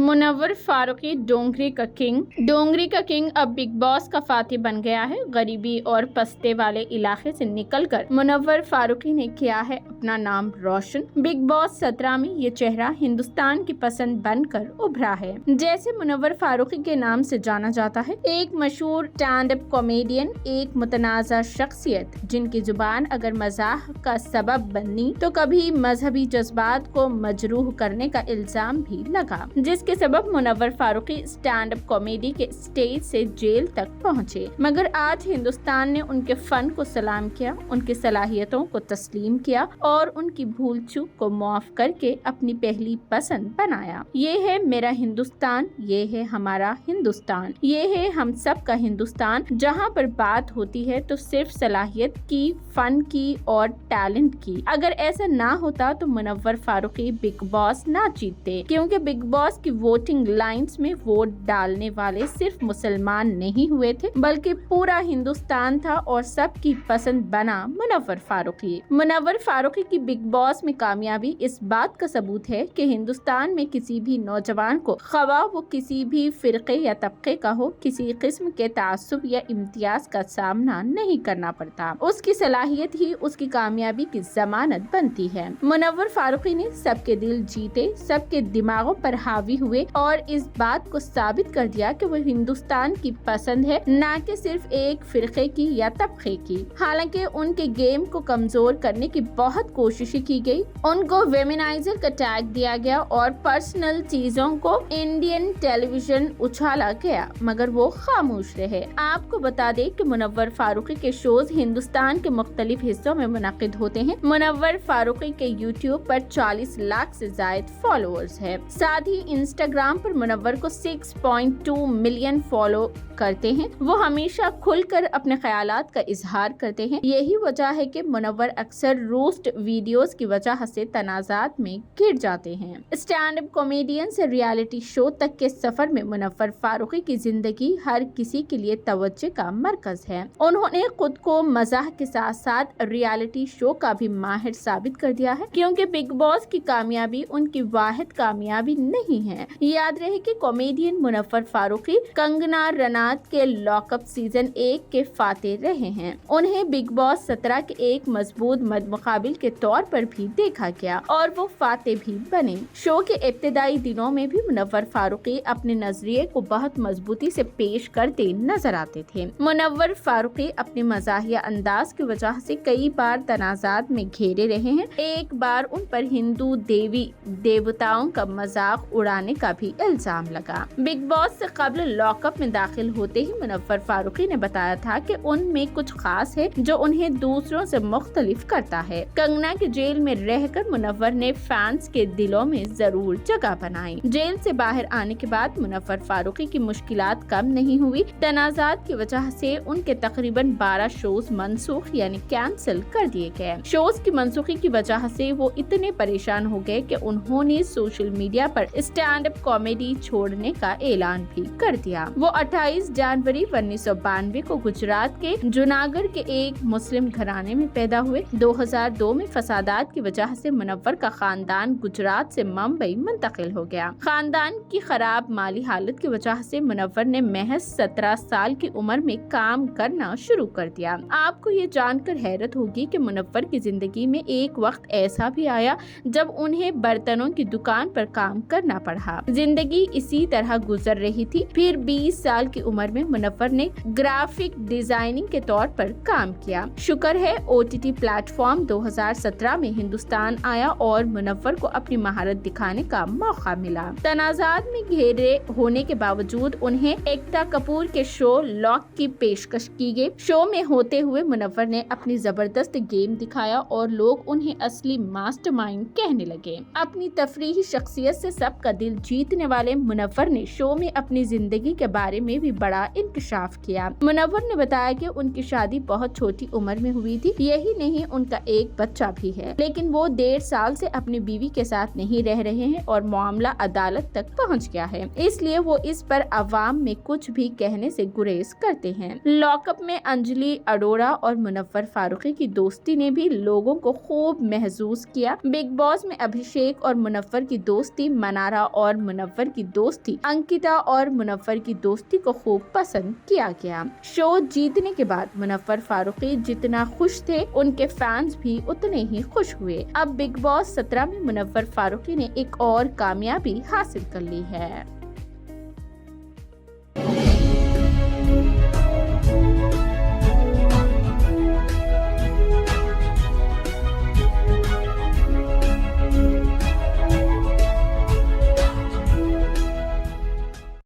منور فاروقی ڈونگری کا کنگ اب بگ باس کا فاتح بن گیا ہے۔ غریبی اور پستے والے علاقے سے نکل کر منور فاروقی نے کیا ہے اپنا نام روشن۔ بگ باس 17 میں یہ چہرہ ہندوستان کی پسند بن کر ابھرا ہے۔ جیسے منور فاروقی کے نام سے جانا جاتا ہے، ایک مشہور اسٹینڈ اپ کامیڈین، ایک متنازع شخصیت جن کی زبان اگر مزاح کا سبب بنی تو کبھی مذہبی جذبات کو مجروح کرنے کا الزام بھی لگا، جس کے سبب منور فاروقی اسٹینڈ اپ کامیڈی کے اسٹیج سے جیل تک پہنچے، مگر آج ہندوستان نے ان کے فن کو سلام کیا، ان کی صلاحیتوں کو تسلیم کیا اور ان کی بھول چوک کو معاف کر کے اپنی پہلی پسند بنایا۔ یہ ہے میرا ہندوستان، یہ ہے ہمارا ہندوستان، یہ ہے ہم سب کا ہندوستان، جہاں پر بات ہوتی ہے تو صرف صلاحیت کی، فن کی اور ٹیلنٹ کی۔ اگر ایسا نہ ہوتا تو منور فاروقی بگ باس نہ جیتتے، کیونکہ بگ باس کی ووٹنگ لائنز میں ووٹ ڈالنے والے صرف مسلمان نہیں ہوئے تھے بلکہ پورا ہندوستان تھا اور سب کی پسند بنا منور فاروقی۔ منور فاروقی کی بگ باس میں کامیابی اس بات کا ثبوت ہے کہ ہندوستان میں کسی بھی نوجوان کو، خواہ وہ کسی بھی فرقے یا طبقے کا ہو، کسی قسم کے تعصب یا امتیاز کا سامنا نہیں کرنا پڑتا۔ اس کی صلاحیت ہی اس کی کامیابی کی ضمانت بنتی ہے۔ منور فاروقی نے سب کے دل جیتے، سب کے دماغوں پر حاوی ہوئے اور اس بات کو ثابت کر دیا کہ وہ ہندوستان کی پسند ہے، نہ کہ صرف ایک فرقے کی یا طبقے کی۔ حالانکہ ان کے گیم کو کمزور کرنے کی بہت کوششیں کی گئی، ان کو ویمنائزر کا ٹیگ دیا گیا اور پرسنل چیزوں کو انڈین ٹیلی ویژن اچھالا گیا، مگر وہ خاموش رہے۔ آپ کو بتا دیں کہ منور فاروقی کے شوز ہندوستان کے مختلف حصوں میں منعقد ہوتے ہیں۔ منور فاروقی کے یوٹیوب پر 40 لاکھ سے زائد فالوورز ہیں۔ ساتھ ہی انسٹاگرام پر منور کو 6.2 ملین فالو کرتے ہیں۔ وہ ہمیشہ کھل کر اپنے خیالات کا اظہار کرتے ہیں۔ یہی وجہ ہے کہ منور اکثر روسٹ ویڈیوز کی وجہ سے تنازعات میں گر جاتے ہیں۔ اسٹینڈ اپ کامیڈین سے ریالٹی شو تک کے سفر میں منور فاروقی کی زندگی ہر کسی کے لیے توجہ کا مرکز ہے۔ انہوں نے خود کو مزاح کے ساتھ ساتھ ریالٹی شو کا بھی ماہر ثابت کر دیا ہے، کیونکہ بگ باس کی کامیابی ان کی واحد کامیابی نہیں ہے۔ یاد رہے کہ کامیڈین منور فاروقی کنگنا رناوت کے لاک اپ سیزن 1 کے فاتح رہے ہیں۔ انہیں بگ باس 17 کے ایک مضبوط مدمقابل کے طور پر بھی دیکھا گیا اور وہ فاتح بھی بنے۔ شو کے ابتدائی دنوں میں بھی منور فاروقی اپنے نظریے کو بہت مضبوطی سے پیش کرتے نظر آتے تھے۔ منور فاروقی اپنے مزاحیہ انداز کی وجہ سے کئی بار تنازعات میں گھیرے رہے ہیں۔ ایک بار ان پر ہندو دیوی دیوتاؤں کا مذاق اڑانے کا بھی الزام لگا۔ بگ باس سے قبل لاک اپ میں داخل ہوتے ہی منور فاروقی نے بتایا تھا کہ ان میں کچھ خاص ہے جو انہیں دوسروں سے مختلف کرتا ہے۔ کنگنا کے جیل میں رہ کر منور نے فینس کے دلوں میں ضرور جگہ بنائی۔ جیل سے باہر آنے کے بعد منور فاروقی کی مشکلات کم نہیں ہوئی۔ تنازعات کی وجہ سے ان کے تقریباً 12 شوز منسوخ یعنی کینسل کر دیے گئے۔ شوز کی منسوخی کی وجہ سے وہ اتنے پریشان ہو گئے کہ انہوں نے سوشل میڈیا پر اسٹینڈ اپ کامیڈی چھوڑنے کا اعلان بھی کر دیا۔ وہ 28 جنوری 1992 کو گجرات کے جوناگڑھ کے ایک مسلم گھرانے میں پیدا ہوئے۔ 2002 میں فسادات کی وجہ سے منور کا خاندان گجرات سے ممبئی منتقل ہو گیا۔ خاندان کی خراب مالی حالت کی وجہ سے منور نے محض 17 سال کی عمر میں کام کرنا شروع کر دیا۔ آپ کو یہ جان کر حیرت ہوگی کہ منور کی زندگی میں ایک وقت ایسا بھی آیا جب انہیں برتنوں کی دکان پر کام کرنا پڑا۔ زندگی اسی طرح گزر رہی تھی۔ پھر 20 سال کی عمر میں منور نے گرافک ڈیزائننگ کے طور پر کام کیا۔ شکر ہے OTT پلیٹ فارم 2017 میں ہندوستان آیا اور منور کو اپنی مہارت دکھانے کا موقع ملا۔ تنازعات میں گھیرے ہونے کے باوجود انہیں ایکتا کپور کے شو لاک کی پیشکش کی گئی۔ شو میں ہوتے ہوئے منور نے اپنی زبردست گیم دکھایا اور لوگ انہیں اصلی ماسٹر مائنڈ کہنے لگے۔ اپنی تفریحی شخصیت سے سب کا دل جیتنے والے منور نے شو میں اپنی زندگی کے بارے میں بھی بڑا انکشاف کیا۔ منور نے بتایا کہ ان کی شادی بہت چھوٹی عمر میں ہوئی تھی، یہی نہیں ان کا ایک بچہ بھی ہے، لیکن وہ 1.5 سال سے اپنی بیوی کے ساتھ نہیں رہ رہے ہیں اور معاملہ عدالت تک پہنچ گیا ہے، اس لیے وہ اس پر عوام میں کچھ بھی کہنے سے گریز کرتے ہیں۔ لاک اپ میں انجلی اروڑا اور منور فاروقی کی دوستی نے بھی لوگوں کو خوب محظوظ کیا۔ بگ باس میں ابھیشیک اور منور کی دوستی منارا اور اور منور کی دوستی انکتا اور منور کی دوستی کو خوب پسند کیا گیا۔ شو جیتنے کے بعد منور فاروقی جتنا خوش تھے ان کے فینس بھی اتنے ہی خوش ہوئے۔ اب بگ باس 17 میں منور فاروقی نے ایک اور کامیابی حاصل کر لی ہے۔